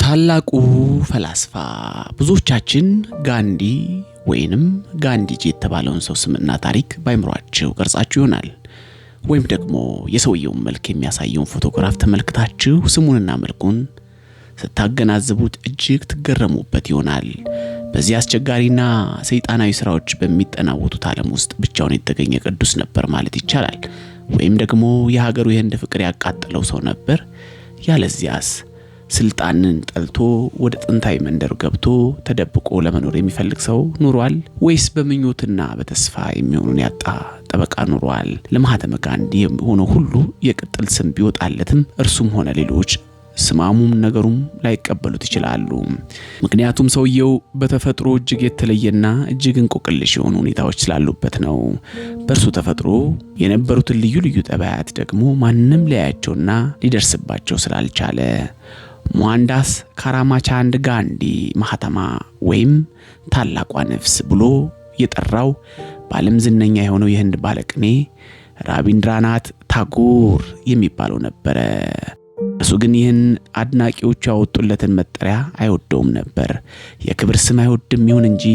ታላቁ ፈላስፋ ብዙዎቻችን ጋንዲ ወይንም ጋንዲጂ የተባለውን ሰው ስምና ታሪክ ባይምሯችሁ ቀርጻችሁ ይሆናል ወይም ደግሞ የሰውየውን መልክ የሚያሳየውን ፎቶግራፍ ተመልክታችሁ ስሙንና መልኩን ስታገናዝቡት እጅግ ትገረሙበት ይሆናል። በዚህ አስቸጋሪና ሰይጣናዊ ስራዎች በሚጠናወቱት ዓለም ውስጥ ብቻውን የተገኘ ቅዱስ ነበር ማለት ይቻላል። ወይም ደግሞ የሀገሩ የህንድ ፍቅር ያቃጠለው ሰው ነበር። ያለዚያስ ስልጣንን ጠልቶ ወደ ጥንታዊ መንደር ገብቶ ተደብቆ ለመኖር የሚፈልግ ሰው ኑሯል ወይስ በመኞትና በተስፋ የሚሆኑን ያጣ ጠበቃ ኑሯል? ለማህተመ ጋንዲ ሆኖ ሁሉ የቅጥል ስም ቢወጣለትም እርሱም ሆነ ሌሎች ስማሙም ነገሩም ላይቀበሉት ይችላሉ። ምክንያቱም ሰውየው በተፈጥሮ እጅግ የተለየና እጅግ እንቆቅልሽ የሆኑ ሁኔታዎች ስላሉበት ነው። በእርሱ ተፈጥሮ የነበሩትን ልዩ ልዩ ጠባያት ደግሞ ማንም ሊያያቸውና ሊደርስባቸው ስላልቻለ ሞሃንዳስ ካራማቻንድ ጋንዲ ማህተማ ወይም ታላቋ ነፍስ ብሎ የጠራው በዓለም ዝነኛ የሆነው የህንድ ባለቅኔ ራቢንድራናት ታጎር የሚባለው ነበረ። እሱ ግን ይህን አድናቂዎቹ ያወጡለትን መጠሪያ አይወደውም ነበር። የክብር ስም አይወድም። ይሁን እንጂ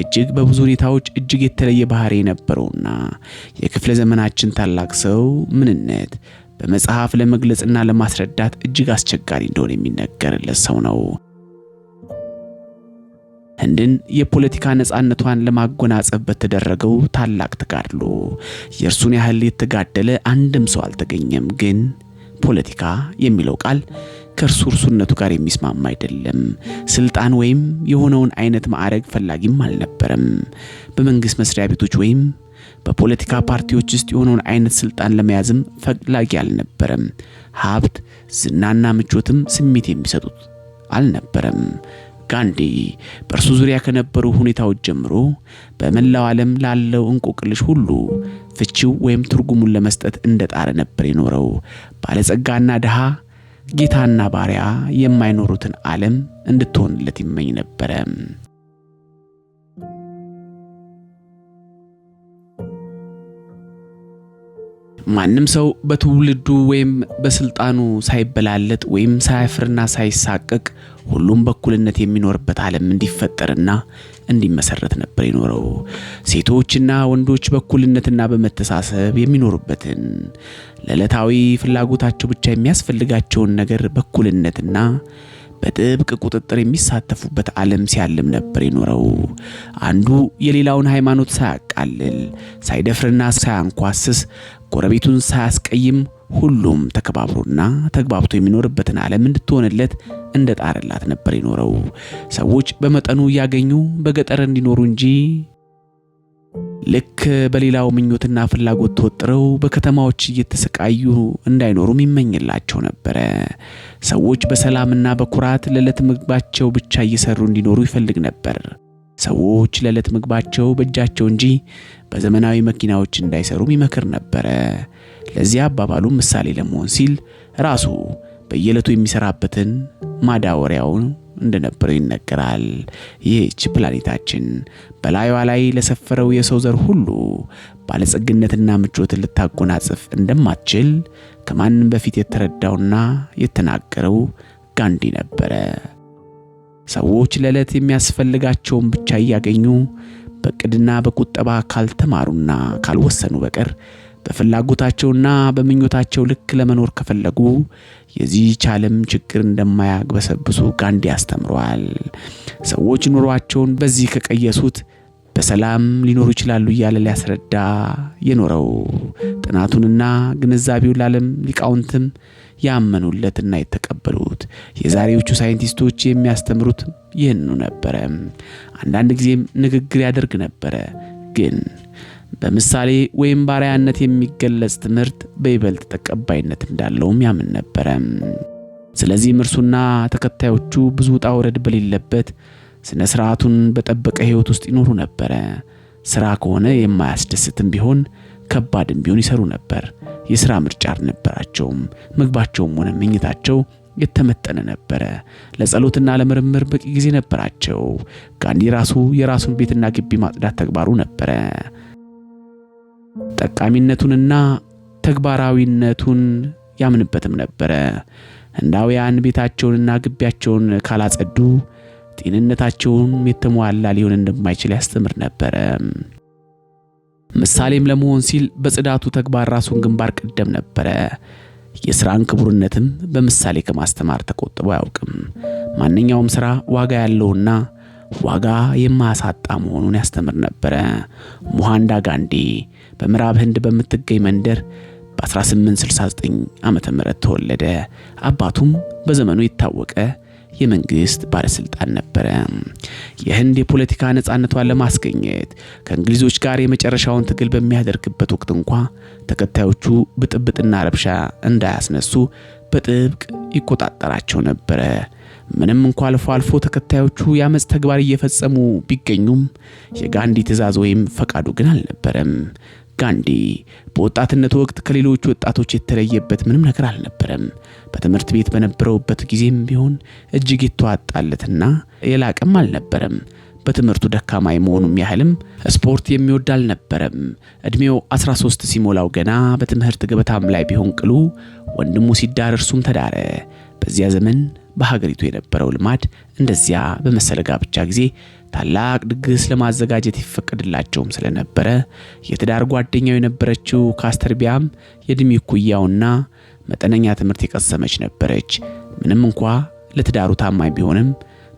እጅግ በብዙ ሁኔታዎች እጅግ የተለየ ባህሪ የነበረውና የክፍለ ዘመናችን ታላቅ ሰው ምንነት በመጽሐፍ ለመግለጽና ለማስረዳት እጅግ አስቸጋሪ እንደሆነ የሚነገርለት ሰው ነው። ህንድን የፖለቲካ ነጻነቷን ለማጎናጸፍ በተደረገው ታላቅ ተጋድሎ የእርሱን ያህል የተጋደለ አንድም ሰው አልተገኘም። ግን ፖለቲካ የሚለው ቃል ከእርሱነቱ ጋር የሚስማማ አይደለም። ስልጣን ወይም የሆነውን አይነት ማዕረግ ፈላጊም አልነበረም። በመንግስት መስሪያ ቤቶች ወይም በፖለቲካ ፓርቲዎች ውስጥ የሆነውን አይነት ስልጣን ለመያዝም ፈላጊ አልነበረም። ሀብት፣ ዝናና ምቾትም ስሜት የሚሰጡት አልነበረም። ጋንዲ በእርሱ ዙሪያ ከነበሩ ሁኔታዎች ጀምሮ በመላው ዓለም ላለው እንቆቅልሽ ሁሉ ፍቺው ወይም ትርጉሙን ለመስጠት እንደጣረ ነበር የኖረው። ባለጸጋና ድሃ፣ ጌታና ባሪያ የማይኖሩትን ዓለም እንድትሆንለት ይመኝ ነበር። ማንም ሰው በትውልዱ ወይም በስልጣኑ ሳይበላለጥ ወይም ሳይፍርና ሳይሳቀቅ ሁሉም በኩልነት የሚኖርበት ዓለም እንዲፈጠርና እንዲመሰረት ነበር የኖረው። ሴቶችና ወንዶች በኩልነትና በመተሳሰብ የሚኖሩበትን ለዕለታዊ ፍላጎታቸው ብቻ የሚያስፈልጋቸውን ነገር በኩልነትና በጥብቅ ቁጥጥር የሚሳተፉበት ዓለም ሲያልም ነበር የኖረው። አንዱ የሌላውን ሃይማኖት ሳያቃልል፣ ሳይደፍርና ሳያንኳስስ፣ ጎረቤቱን ሳያስቀይም ሁሉም ተከባብሮና ተግባብቶ የሚኖርበትን ዓለም እንድትሆንለት እንደጣረላት ነበር የኖረው። ሰዎች በመጠኑ ያገኙ በገጠር እንዲኖሩ እንጂ ልክ በሌላው ምኞትና ፍላጎት ተወጥረው በከተማዎች እየተሰቃዩ እንዳይኖሩም ይመኝላቸው ነበር። ሰዎች በሰላምና በኩራት ለዕለት ምግባቸው ብቻ እየሰሩ እንዲኖሩ ይፈልግ ነበር። ሰዎች ለዕለት ምግባቸው በእጃቸው እንጂ በዘመናዊ መኪናዎች እንዳይሰሩም ይመክር ነበር። ለዚህ አባባሉ ምሳሌ ለመሆን ሲል ራሱ በየዕለቱ የሚሰራበትን ማዳወሪያውን እንደነበረው ይነገራል። ይህች ፕላኔታችን በላይዋ ላይ ለሰፈረው የሰው ዘር ሁሉ ባለጸግነትና ምቾትን ልታጎናጽፍ እንደማትችል ከማንም በፊት የተረዳውና የተናገረው ጋንዲ ነበረ። ሰዎች ለዕለት የሚያስፈልጋቸውን ብቻ እያገኙ በቅድና በቁጠባ ካልተማሩና ካልወሰኑ በቀር በፍላጎታቸውና በምኞታቸው ልክ ለመኖር ከፈለጉ የዚህ ዓለም ችግር እንደማያግበሰብሱ ጋንዲ አስተምሯል። ሰዎች ኑሯቸውን በዚህ ከቀየሱት በሰላም ሊኖሩ ይችላሉ እያለ ሊያስረዳ የኖረው ጥናቱንና ግንዛቤውን ለዓለም ሊቃውንትም ያመኑለትና የተቀበሉት የዛሬዎቹ ሳይንቲስቶች የሚያስተምሩት ይህንኑ ነበረ። አንዳንድ ጊዜም ንግግር ያደርግ ነበረ፣ ግን በምሳሌ ወይም ባሪያነት የሚገለጽ ትምህርት በይበልጥ ተቀባይነት እንዳለውም ያምን ነበር። ስለዚህም እርሱና ተከታዮቹ ብዙ ውጣ ውረድ በሌለበት ስነ ስርዓቱን በጠበቀ ህይወት ውስጥ ይኖሩ ነበር። ስራ ከሆነ የማያስደስትም ቢሆን ከባድም ቢሆን ይሰሩ ነበር። የሥራ ምርጫ አልነበራቸውም። ምግባቸውም ሆነ መኝታቸው የተመጠነ ነበር። ለጸሎትና ለምርምር በቂ ጊዜ ነበራቸው። ጋንዲ ራሱ የራሱን ቤትና ግቢ ማጽዳት ተግባሩ ነበር። ጠቃሚነቱንና ተግባራዊነቱን ያምንበትም ነበር። ህንዳውያን ቤታቸውንና ግቢያቸውን ካላጸዱ ጤንነታቸውን የተሟላ ሊሆን እንደማይችል ያስተምር ነበር። ምሳሌም ለመሆን ሲል በጽዳቱ ተግባር ራሱን ግንባር ቀደም ነበር። የሥራን ክቡርነትም በምሳሌ ከማስተማር ተቆጥቦ አያውቅም። ማንኛውም ሥራ ዋጋ ያለውና ዋጋ የማያሳጣ መሆኑን ያስተምር ነበር። ሙሃንዳ ጋንዲ በምዕራብ ህንድ በምትገኝ መንደር በ1869 ዓመተ ምህረት ተወለደ። አባቱም በዘመኑ የታወቀ የመንግስት ባለስልጣን ነበር። የህንድ የፖለቲካ ነጻነቷን ለማስገኘት ከእንግሊዞች ጋር የመጨረሻውን ትግል በሚያደርግበት ወቅት እንኳን ተከታዮቹ ብጥብጥና ረብሻ እንዳያስነሱ በጥብቅ ይቆጣጠራቸው ነበር። ምንም እንኳን አልፎ አልፎ ተከታዮቹ ያመጽ ተግባር እየፈጸሙ ቢገኙም የጋንዲ ትዕዛዝ ወይም ፈቃዱ ግን አልነበረም። ጋንዲ በወጣትነት ወቅት ከሌሎች ወጣቶች የተለየበት ምንም ነገር አልነበረም። በትምህርት ቤት በነበረውበት ጊዜም ቢሆን እጅግ የተዋጣለትና የላቀም አልነበረም። በትምህርቱ ደካማ የመሆኑም ያህልም ስፖርት የሚወድ አልነበረም። እድሜው 13 ሲሞላው ገና በትምህርት ገበታም ላይ ቢሆን ቅሉ ወንድሙ ሲዳር እርሱም ተዳረ። በዚያ ዘመን በሀገሪቱ የነበረው ልማድ እንደዚያ በመሰለ ጋብቻ ጊዜ ታላቅ ድግስ ለማዘጋጀት ይፈቀድላቸውም ስለነበረ የትዳር ጓደኛው የነበረችው ካስተርቢያም የእድሜ ኩያውና መጠነኛ ትምህርት የቀሰመች ነበረች። ምንም እንኳን ለትዳሩ ታማኝ ቢሆንም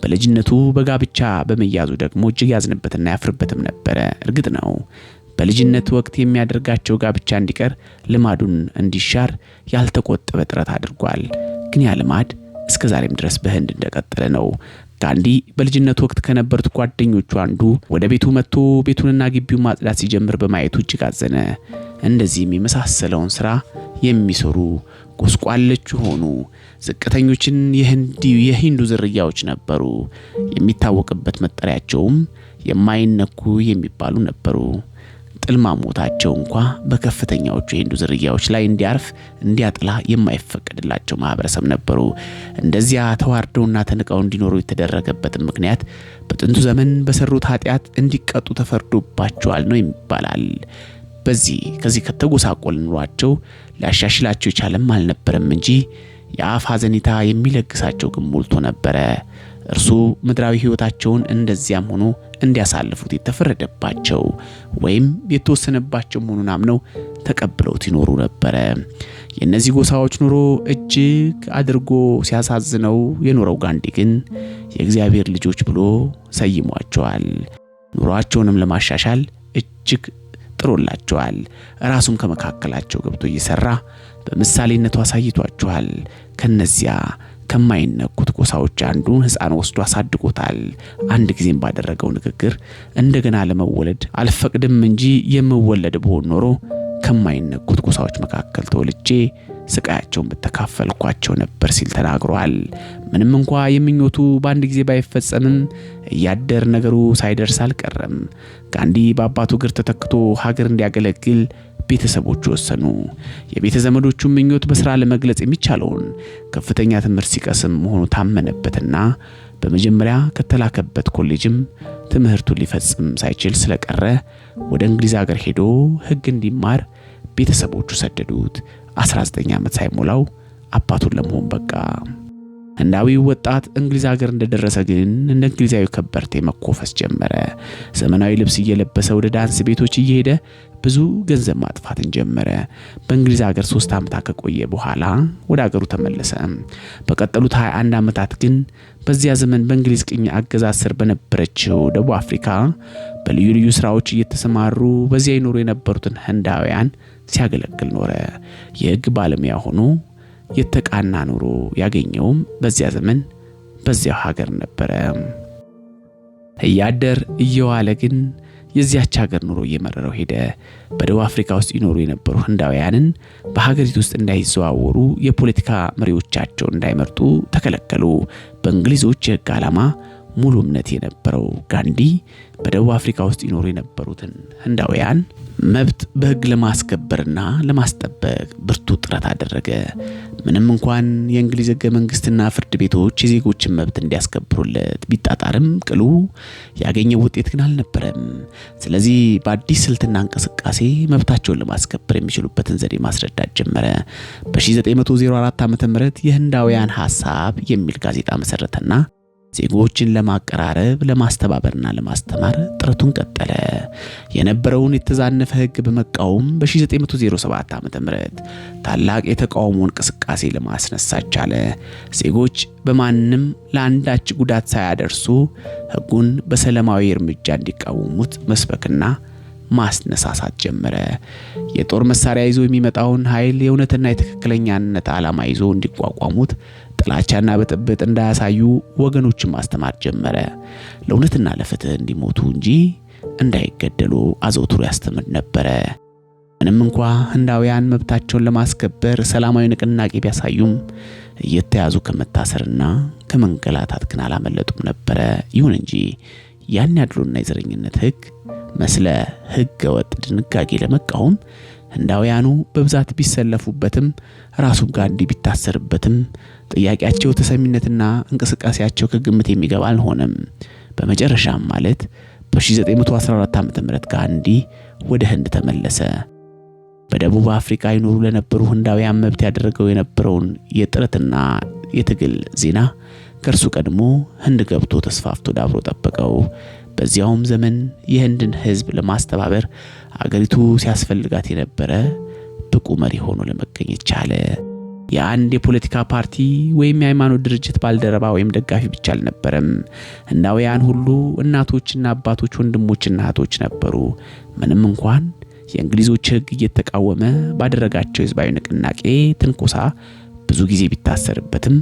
በልጅነቱ በጋብቻ በመያዙ ደግሞ እጅግ ያዝንበትና ያፍርበትም ነበር። እርግጥ ነው በልጅነት ወቅት የሚያደርጋቸው ጋብቻ እንዲቀር ልማዱን እንዲሻር ያልተቆጠበ ጥረት አድርጓል። ግን ያ ልማድ እስከ ዛሬም ድረስ በህንድ እንደቀጠለ ነው። ጋንዲ በልጅነት ወቅት ከነበሩት ጓደኞቹ አንዱ ወደ ቤቱ መጥቶ ቤቱንና ግቢውን ማጽዳት ሲጀምር በማየቱ እጅግ አዘነ። እንደዚህም የመሳሰለውን ስራ የሚሰሩ ጎስቋሎች ሆኑ ዝቅተኞችን የሂንዱ ዝርያዎች ነበሩ። የሚታወቅበት መጠሪያቸውም የማይነኩ የሚባሉ ነበሩ። ጥልማሞታቸው እንኳን በከፍተኛዎቹ የሂንዱ ዝርያዎች ላይ እንዲያጥላ የማይፈቀድላቸው ማህበረሰብ ነበሩ። እንደዚያ ተዋርደውና ተንቀው እንዲኖሩ የተደረገበት ምክንያት በጥንቱ ዘመን በሰሩት ኃጢአት እንዲቀጡ ተፈርዶባቸዋል ነው ይባላል። ከዚህ ከተጎሳቆለ ኑሯቸው ሊያሻሽላቸው የቻለም አልነበረም እንጂ የአፍ ሐዘኔታ የሚለግሳቸው ግን ሞልቶ ነበረ። እርሱ ምድራዊ ህይወታቸውን እንደዚያም ሆኖ እንዲያሳልፉት የተፈረደባቸው ወይም የተወሰነባቸው መሆኑን አምነው ተቀብለውት ይኖሩ ነበር። የእነዚህ ጎሳዎች ኑሮ እጅግ አድርጎ ሲያሳዝነው የኖረው ጋንዲ ግን የእግዚአብሔር ልጆች ብሎ ሰይሟቸዋል። ኑሯቸውንም ለማሻሻል እጅግ ጥሮላቸዋል። ራሱም ከመካከላቸው ገብቶ እየሰራ በምሳሌነቱ አሳይቷቸዋል። ከነዚያ ከማይነኩት ጎሳዎች አንዱን ሕፃን ወስዶ አሳድጎታል። አንድ ጊዜም ባደረገው ንግግር እንደገና ለመወለድ አልፈቅድም እንጂ የምወለድ ብሆን ኖሮ ከማይነኩት ጎሳዎች መካከል ተወልጄ ስቃያቸውን በተካፈልኳቸው ነበር ሲል ተናግሯል። ምንም እንኳን የምኞቱ በአንድ ጊዜ ባይፈጸምም እያደር ነገሩ ሳይደርስ አልቀረም። ጋንዲ በአባቱ እግር ተተክቶ ሀገር እንዲያገለግል ቤተሰቦቹ ወሰኑ። የቤተ ዘመዶቹ ምኞት በስራ ለመግለጽ የሚቻለውን ከፍተኛ ትምህርት ሲቀስም መሆኑ ታመነበትና በመጀመሪያ ከተላከበት ኮሌጅም ትምህርቱን ሊፈጽም ሳይችል ስለቀረ ወደ እንግሊዝ ሀገር ሄዶ ሕግ እንዲማር ቤተሰቦቹ ሰደዱት። 19 ዓመት ሳይሞላው አባቱን ለመሆን በቃ። ህንዳዊው ወጣት እንግሊዝ ሀገር እንደደረሰ ግን እንደ እንግሊዛዊ ከበርቴ መኮፈስ ጀመረ። ዘመናዊ ልብስ እየለበሰ ወደ ዳንስ ቤቶች እየሄደ ብዙ ገንዘብ ማጥፋትን ጀመረ። በእንግሊዝ ሀገር 3 ዓመታት ከቆየ በኋላ ወደ ሀገሩ ተመለሰ። በቀጠሉት 21 ዓመታት ግን በዚያ ዘመን በእንግሊዝ ቅኝ አገዛዝ ስር በነበረችው ደቡብ አፍሪካ በልዩ ልዩ ስራዎች እየተሰማሩ በዚያ ይኖሩ የነበሩትን ህንዳውያን ሲያገለግል ኖረ። የህግ ባለሙያ ሆኖ የተቃና ኑሮ ያገኘውም በዚያ ዘመን በዚያው ሀገር ነበረ። እያደር እየዋለ ግን የዚያች ሀገር ኑሮ እየመረረው ሄደ። በደቡብ አፍሪካ ውስጥ ይኖሩ የነበሩ ህንዳውያንን በሀገሪቱ ውስጥ እንዳይዘዋወሩ የፖለቲካ መሪዎቻቸው እንዳይመርጡ ተከለከሉ። በእንግሊዞች የህግ ዓላማ ሙሉ እምነት የነበረው ጋንዲ በደቡብ አፍሪካ ውስጥ ይኖሩ የነበሩትን ህንዳውያን መብት በሕግ ለማስከበርና ለማስጠበቅ ብርቱ ጥረት አደረገ። ምንም እንኳን የእንግሊዝ ሕገ መንግስትና ፍርድ ቤቶች የዜጎችን መብት እንዲያስከብሩለት ቢጣጣርም ቅሉ ያገኘው ውጤት ግን አልነበረም። ስለዚህ በአዲስ ስልትና እንቅስቃሴ መብታቸውን ለማስከበር የሚችሉበትን ዘዴ ማስረዳት ጀመረ። በ1904 ዓ.ም የህንዳውያን ሐሳብ የሚል ጋዜጣ መሰረተና ዜጎችን ለማቀራረብ ለማስተባበርና ለማስተማር ጥረቱን ቀጠለ። የነበረውን የተዛነፈ ሕግ በመቃወም በ1907 ዓ.ም ታላቅ የተቃውሞ እንቅስቃሴ ለማስነሳት ቻለ። ዜጎች በማንም ለአንዳች ጉዳት ሳያደርሱ ሕጉን በሰላማዊ እርምጃ እንዲቃወሙት መስበክና ማስነሳሳት ጀመረ። የጦር መሳሪያ ይዞ የሚመጣውን ኃይል የእውነትና የትክክለኛነት ዓላማ ይዞ እንዲቋቋሙት ጥላቻና ብጥብጥ እንዳያሳዩ ወገኖችን ማስተማር ጀመረ። ለእውነትና ለፍትህ እንዲሞቱ እንጂ እንዳይገደሉ አዘውትሮ ያስተምር ነበረ። ምንም እንኳ ህንዳውያን መብታቸውን ለማስከበር ሰላማዊ ንቅናቄ ቢያሳዩም እየተያዙ ከመታሰርና ከመንገላታት ግን አላመለጡም ነበረ። ይሁን እንጂ ያን ያድሎና የዘረኝነት ሕግ መስለ ሕገ ወጥ ድንጋጌ ለመቃወም ህንዳውያኑ በብዛት ቢሰለፉበትም ራሱም ጋንዲ ቢታሰርበትም ጥያቄያቸው ተሰሚነትና እንቅስቃሴያቸው ከግምት የሚገባ አልሆነም። በመጨረሻም ማለት በ1914 ዓ.ም ጋንዲ ወደ ህንድ ተመለሰ። በደቡብ አፍሪካ ይኖሩ ለነበሩ ህንዳውያን መብት ያደረገው የነበረውን የጥረትና የትግል ዜና ከእርሱ ቀድሞ ህንድ ገብቶ ተስፋፍቶ ዳብሮ ጠበቀው። በዚያውም ዘመን የህንድን ህዝብ ለማስተባበር አገሪቱ ሲያስፈልጋት የነበረ ብቁ መሪ ሆኖ ለመገኘት ቻለ። የአንድ የፖለቲካ ፓርቲ ወይም የሃይማኖት ድርጅት ባልደረባ ወይም ደጋፊ ብቻ አልነበረም። ህንዳውያን ሁሉ እናቶችና አባቶች፣ ወንድሞችና እህቶች ነበሩ። ምንም እንኳን የእንግሊዞች ሕግ እየተቃወመ ባደረጋቸው ህዝባዊ ንቅናቄ ትንኮሳ ብዙ ጊዜ ቢታሰርበትም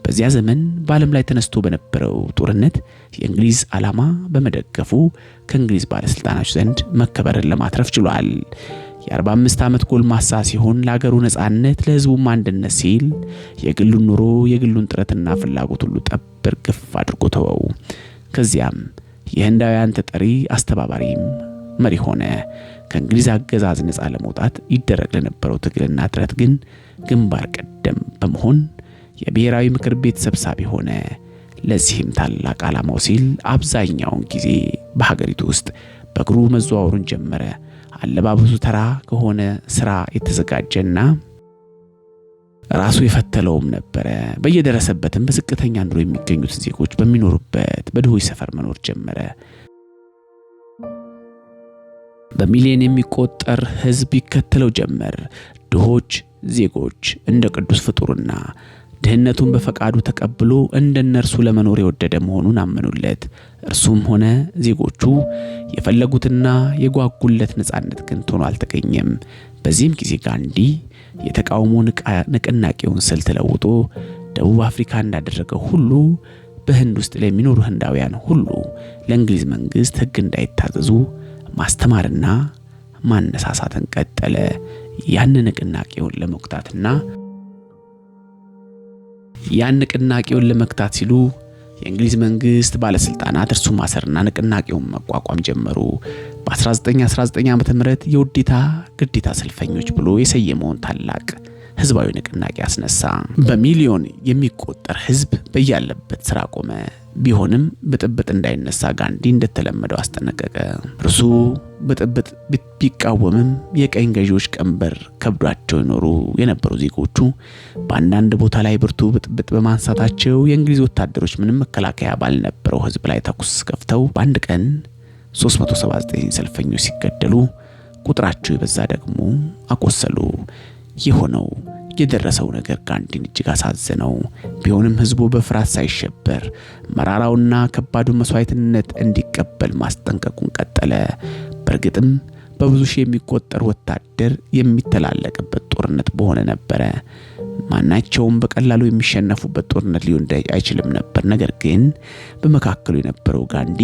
በዚያ ዘመን በዓለም ላይ ተነስቶ በነበረው ጦርነት የእንግሊዝ ዓላማ በመደገፉ ከእንግሊዝ ባለስልጣናት ዘንድ መከበርን ለማትረፍ ችሏል። የ45 ዓመት ጎልማሳ ሲሆን ለሀገሩ ነጻነት ለህዝቡም አንድነት ሲል የግሉን ኑሮ የግሉን ጥረትና ፍላጎት ሁሉ ጠብር ግፍ አድርጎ ተወው። ከዚያም የህንዳውያን ተጠሪ አስተባባሪም መሪ ሆነ። ከእንግሊዝ አገዛዝ ነጻ ለመውጣት ይደረግ ለነበረው ትግልና ጥረት ግን ግንባር ቀደም በመሆን የብሔራዊ ምክር ቤት ሰብሳቢ ሆነ። ለዚህም ታላቅ ዓላማው ሲል አብዛኛውን ጊዜ በሀገሪቱ ውስጥ በእግሩ መዘዋወሩን ጀመረ። አለባበሱ ተራ ከሆነ ስራ የተዘጋጀና ራሱ የፈተለውም ነበረ። በየደረሰበትም በዝቅተኛ ኑሮ የሚገኙት ዜጎች በሚኖሩበት በድሆች ሰፈር መኖር ጀመረ። በሚሊዮን የሚቆጠር ህዝብ ይከተለው ጀመር። ድሆች ዜጎች እንደ ቅዱስ ፍጡርና ድህነቱን በፈቃዱ ተቀብሎ እንደነርሱ ለመኖር የወደደ መሆኑን አመኑለት። እርሱም ሆነ ዜጎቹ የፈለጉትና የጓጉለት ነጻነት ግን ሆኖ አልተገኘም። በዚህም ጊዜ ጋንዲ የተቃውሞ ንቅናቄውን ስልት ለውጦ ደቡብ አፍሪካ እንዳደረገው ሁሉ በህንድ ውስጥ ለሚኖሩ ህንዳውያን ሁሉ ለእንግሊዝ መንግስት ሕግ እንዳይታዘዙ ማስተማርና ማነሳሳትን ቀጠለ። ያን ንቅናቄውን ለመክታት ሲሉ የእንግሊዝ መንግስት ባለስልጣናት እርሱ ማሰርና ንቅናቄውን መቋቋም ጀመሩ። በ1919 ዓ.ም የውዴታ ግዴታ ሰልፈኞች ብሎ የሰየመውን ታላቅ ህዝባዊ ንቅናቄ አስነሳ። በሚሊዮን የሚቆጠር ህዝብ በያለበት ስራ ቆመ። ቢሆንም ብጥብጥ እንዳይነሳ ጋንዲ እንደተለመደው አስጠነቀቀ። እርሱ ብጥብጥ ቢቃወምም የቀኝ ገዢዎች ቀንበር ከብዷቸው ይኖሩ የነበሩ ዜጎቹ በአንዳንድ ቦታ ላይ ብርቱ ብጥብጥ በማንሳታቸው የእንግሊዝ ወታደሮች ምንም መከላከያ ባልነበረው ህዝብ ላይ ተኩስ ከፍተው በአንድ ቀን 379 ሰልፈኞች ሲገደሉ ቁጥራቸው የበዛ ደግሞ አቆሰሉ። የደረሰው ነገር ጋንዲን እጅግ አሳዘነው። ቢሆንም ህዝቡ በፍርሃት ሳይሸበር መራራውና ከባዱ መስዋዕትነት እንዲቀበል ማስጠንቀቁን ቀጠለ። በእርግጥም በብዙ ሺህ የሚቆጠር ወታደር የሚተላለቅበት ጦርነት በሆነ ነበር። ማናቸውም በቀላሉ የሚሸነፉበት ጦርነት ሊሆን አይችልም ነበር። ነገር ግን በመካከሉ የነበረው ጋንዲ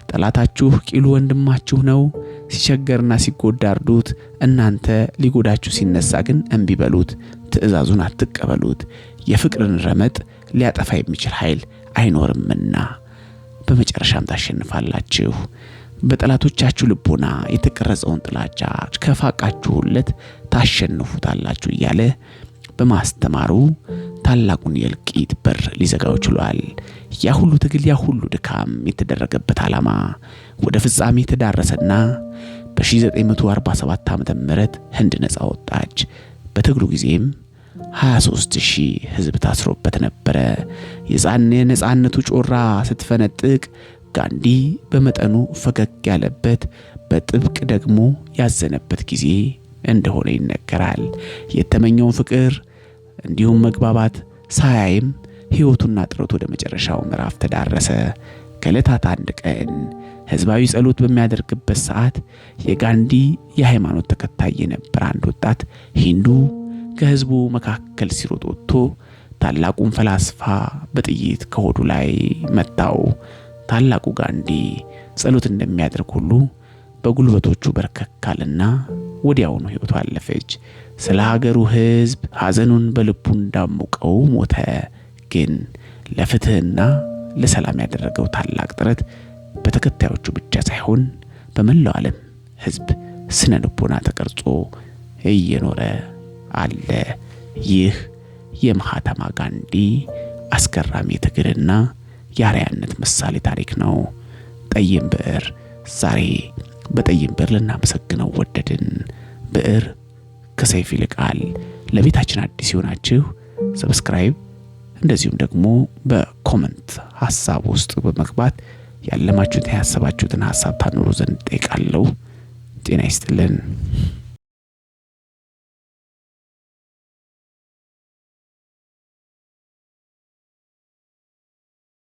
ጠላታችሁ ቂሉ ወንድማችሁ ነው፣ ሲቸገርና ሲጎዳ እርዱት፣ እናንተ ሊጎዳችሁ ሲነሳ ግን እንቢ በሉት፣ ትእዛዙን አትቀበሉት፣ የፍቅርን ረመጥ ሊያጠፋ የሚችል ኃይል አይኖርምና በመጨረሻም ታሸንፋላችሁ። በጠላቶቻችሁ ልቦና የተቀረጸውን ጥላቻ ከፋቃችሁለት ታሸንፉታላችሁ እያለ በማስተማሩ ታላቁን የእልቂት በር ሊዘጋው ችሏል። ያ ሁሉ ትግል፣ ያ ሁሉ ድካም የተደረገበት ዓላማ ወደ ፍጻሜ ተዳረሰና በ1947 ዓመተ ምህረት ህንድ ነጻ ወጣች። በትግሉ ጊዜም 23,000 ህዝብ ታስሮበት ነበር። የነጻነቱ ጮራ ስትፈነጥቅ ጋንዲ በመጠኑ ፈገግ ያለበት በጥብቅ ደግሞ ያዘነበት ጊዜ እንደሆነ ይነገራል። የተመኘውን ፍቅር እንዲሁም መግባባት ሳያይም ሕይወቱና ጥረቱ ወደ መጨረሻው ምዕራፍ ተዳረሰ። ከዕለታት አንድ ቀን ህዝባዊ ጸሎት በሚያደርግበት ሰዓት የጋንዲ የሃይማኖት ተከታይ የነበረ አንድ ወጣት ሂንዱ ከህዝቡ መካከል ሲሮጥ ወጥቶ ታላቁን ፈላስፋ በጥይት ከሆዱ ላይ መታው። ታላቁ ጋንዲ ጸሎት እንደሚያደርግ ሁሉ በጉልበቶቹ በርከካልና ወዲያውኑ ሕይወቱ አለፈች። ስለ ሀገሩ ህዝብ ሐዘኑን በልቡ እንዳሞቀው ሞተ። ግን ለፍትህና ለሰላም ያደረገው ታላቅ ጥረት በተከታዮቹ ብቻ ሳይሆን በመላው ዓለም ህዝብ ስነ ልቦና ተቀርጾ እየኖረ አለ። ይህ የማህተማ ጋንዲ አስገራሚ ትግልና የአርአያነት ምሳሌ ታሪክ ነው። ጠይም ብዕር ዛሬ በጠይም ብዕር ልናመሰግነው ወደድን። ብዕር ከሰይፍ ይልቃል። ለቤታችን አዲስ ይሆናችሁ ሰብስክራይብ፣ እንደዚሁም ደግሞ በኮሜንት ሐሳብ ውስጥ በመግባት ያለማችሁት ያሰባችሁትን ሐሳብ ታኖሩ ዘንድ ጠይቃለሁ። ጤና ይስጥልን።